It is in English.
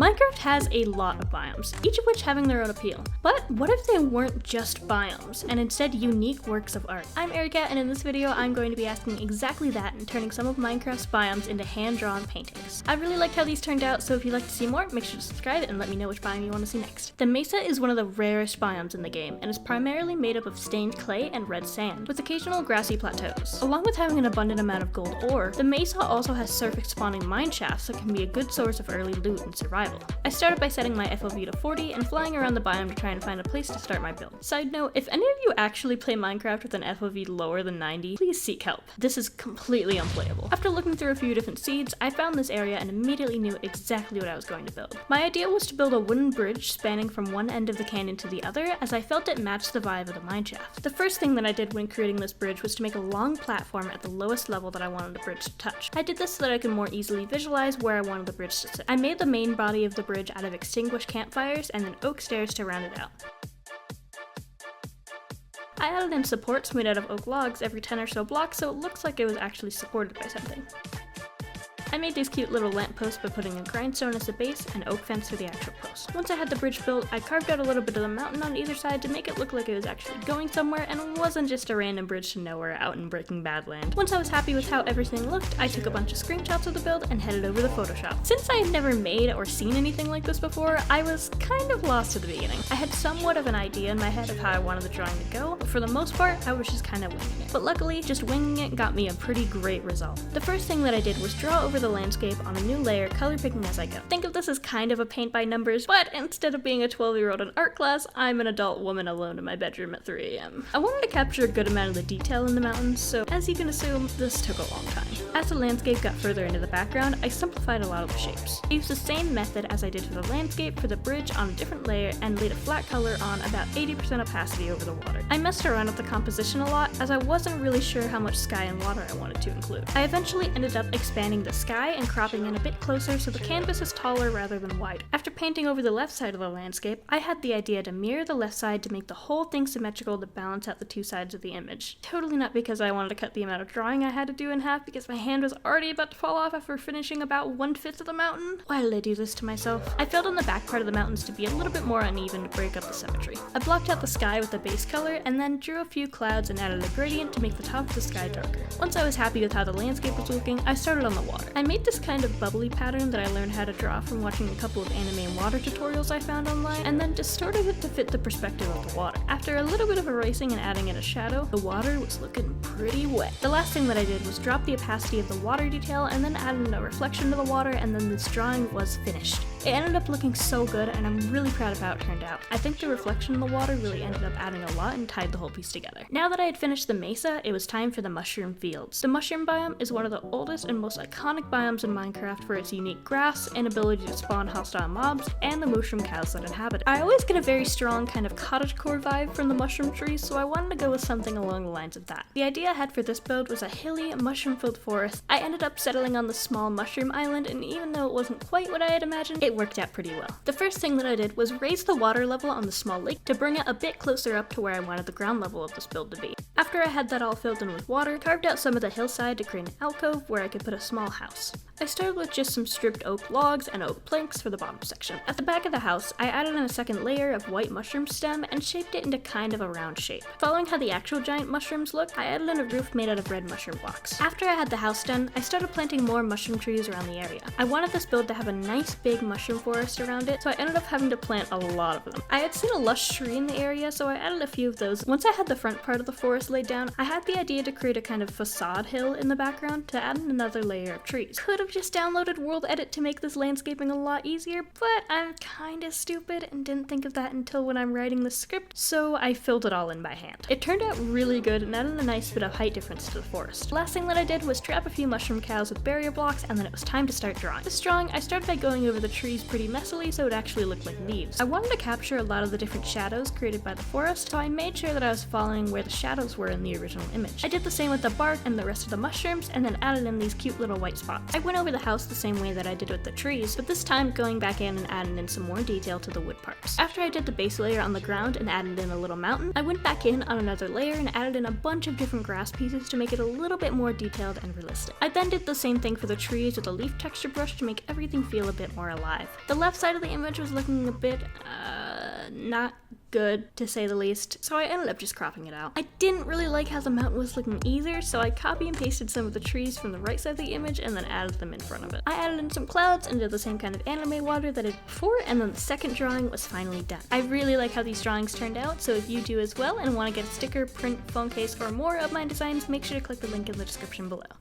Minecraft has a lot of biomes, each of which having their own appeal. But what if they weren't just biomes, and instead unique works of art? I'm Erica, and in this video I'm going to be asking exactly that and turning some of Minecraft's biomes into hand-drawn paintings. I really liked how these turned out, so if you'd like to see more, make sure to subscribe and let me know which biome you want to see next. The Mesa is one of the rarest biomes in the game, and is primarily made up of stained clay and red sand, with occasional grassy plateaus. Along with having an abundant amount of gold ore, the Mesa also has surface spawning mine shafts that can be a good source of early loot and survival. I started by setting my FOV to 40 and flying around the biome to try and find a place to start my build. Side note, if any of you actually play Minecraft with an FOV lower than 90, please seek help. This is completely unplayable. After looking through a few different seeds, I found this area and immediately knew exactly what I was going to build. My idea was to build a wooden bridge spanning from one end of the canyon to the other, as I felt it matched the vibe of the mineshaft. The first thing that I did when creating this bridge was to make a long platform at the lowest level that I wanted the bridge to touch. I did this so that I could more easily visualize where I wanted the bridge to sit. I made the main body of the bridge out of extinguished campfires and then oak stairs to round it out. I added in supports made out of oak logs every 10 or so blocks, so it looks like it was actually supported by something. I made these cute little lampposts by putting a grindstone as a base and oak fence for the actual post. Once I had the bridge built, I carved out a little bit of the mountain on either side to make it look like it was actually going somewhere and wasn't just a random bridge to nowhere out in Breaking Bad land. Once I was happy with how everything looked, I took a bunch of screenshots of the build and headed over to Photoshop. Since I had never made or seen anything like this before, I was kind of lost at the beginning. I had somewhat of an idea in my head of how I wanted the drawing to go, but for the most part, I was just kind of winging it. But luckily, just winging it got me a pretty great result. The first thing that I did was draw over the landscape on a new layer, color picking as I go. Think of this as kind of a paint by numbers, but instead of being a 12-year-old in art class, I'm an adult woman alone in my bedroom at 3 a.m. I wanted to capture a good amount of the detail in the mountains, so as you can assume, this took a long time. As the landscape got further into the background, I simplified a lot of the shapes. I used the same method as I did for the landscape for the bridge on a different layer and laid a flat color on about 80% opacity over the water. I messed around with the composition a lot as I wasn't really sure how much sky and water I wanted to include. I eventually ended up expanding the sky and cropping in a bit closer so the canvas is taller rather than wide. After painting over the left side of the landscape, I had the idea to mirror the left side to make the whole thing symmetrical to balance out the two sides of the image. Totally not because I wanted to cut the amount of drawing I had to do in half, because my hand was already about to fall off after finishing about 1/5 of the mountain. Why did I do this to myself? I filled in the back part of the mountains to be a little bit more uneven to break up the symmetry. I blocked out the sky with a base color and then drew a few clouds and added a gradient to make the top of the sky darker. Once I was happy with how the landscape was looking, I started on the water. I made this kind of bubbly pattern that I learned how to draw from watching a couple of anime and water tutorials I found online, and then distorted it to fit the perspective of the water. After a little bit of erasing and adding in a shadow, the water was looking pretty wet. The last thing that I did was drop the opacity of the water detail and then add in a reflection to the water, and then this drawing was finished. It ended up looking so good, and I'm really proud of how it turned out. I think the reflection in the water really ended up adding a lot and tied the whole piece together. Now that I had finished the Mesa, it was time for the mushroom fields. The mushroom biome is one of the oldest and most iconic biomes in Minecraft for its unique grass and ability to spawn hostile mobs, and the mushroom cows that inhabit it. I always get a very strong kind of cottagecore vibe from the mushroom trees, so I wanted to go with something along the lines of that. The idea I had for this build was a hilly, mushroom-filled forest. I ended up settling on the small mushroom island, and even though it wasn't quite what I had imagined, it worked out pretty well. The first thing that I did was raise the water level on the small lake to bring it a bit closer up to where I wanted the ground level of this build to be. After I had that all filled in with water, carved out some of the hillside to create an alcove where I could put a small house. I started with just some stripped oak logs and oak planks for the bottom section. At the back of the house, I added in a second layer of white mushroom stem and shaped it into kind of a round shape. Following how the actual giant mushrooms look, I added in a roof made out of red mushroom blocks. After I had the house done, I started planting more mushroom trees around the area. I wanted this build to have a nice big mushroom forest around it, so I ended up having to plant a lot of them. I had seen a lush tree in the area, so I added a few of those. Once I had the front part of the forest laid down, I had the idea to create a kind of facade hill in the background to add in another layer of trees. Could have just downloaded World Edit to make this landscaping a lot easier, but I'm kinda stupid and didn't think of that until when I'm writing the script, so I filled it all in by hand. It turned out really good and added a nice bit of height difference to the forest. The last thing that I did was trap a few mushroom cows with barrier blocks, and then it was time to start drawing. This drawing, I started by going over the trees pretty messily so it actually looked like leaves. I wanted to capture a lot of the different shadows created by the forest, so I made sure that I was following where the shadows were in the original image. I did the same with the bark and the rest of the mushrooms, and then added in these cute little white spots. I went over the house the same way that I did with the trees, but this time going back in and adding in some more detail to the wood parts. After I did the base layer on the ground and added in a little mountain, I went back in on another layer and added in a bunch of different grass pieces to make it a little bit more detailed and realistic. I then did the same thing for the trees with a leaf texture brush to make everything feel a bit more alive. The left side of the image was looking a bit, not good, to say the least, so I ended up just cropping it out. I didn't really like how the mountain was looking either, so I copy and pasted some of the trees from the right side of the image and then added them in front of it. I added in some clouds and did the same kind of anime water that I did before, and then the second drawing was finally done. I really like how these drawings turned out, so if you do as well and want to get a sticker, print, phone case, or more of my designs, make sure to click the link in the description below.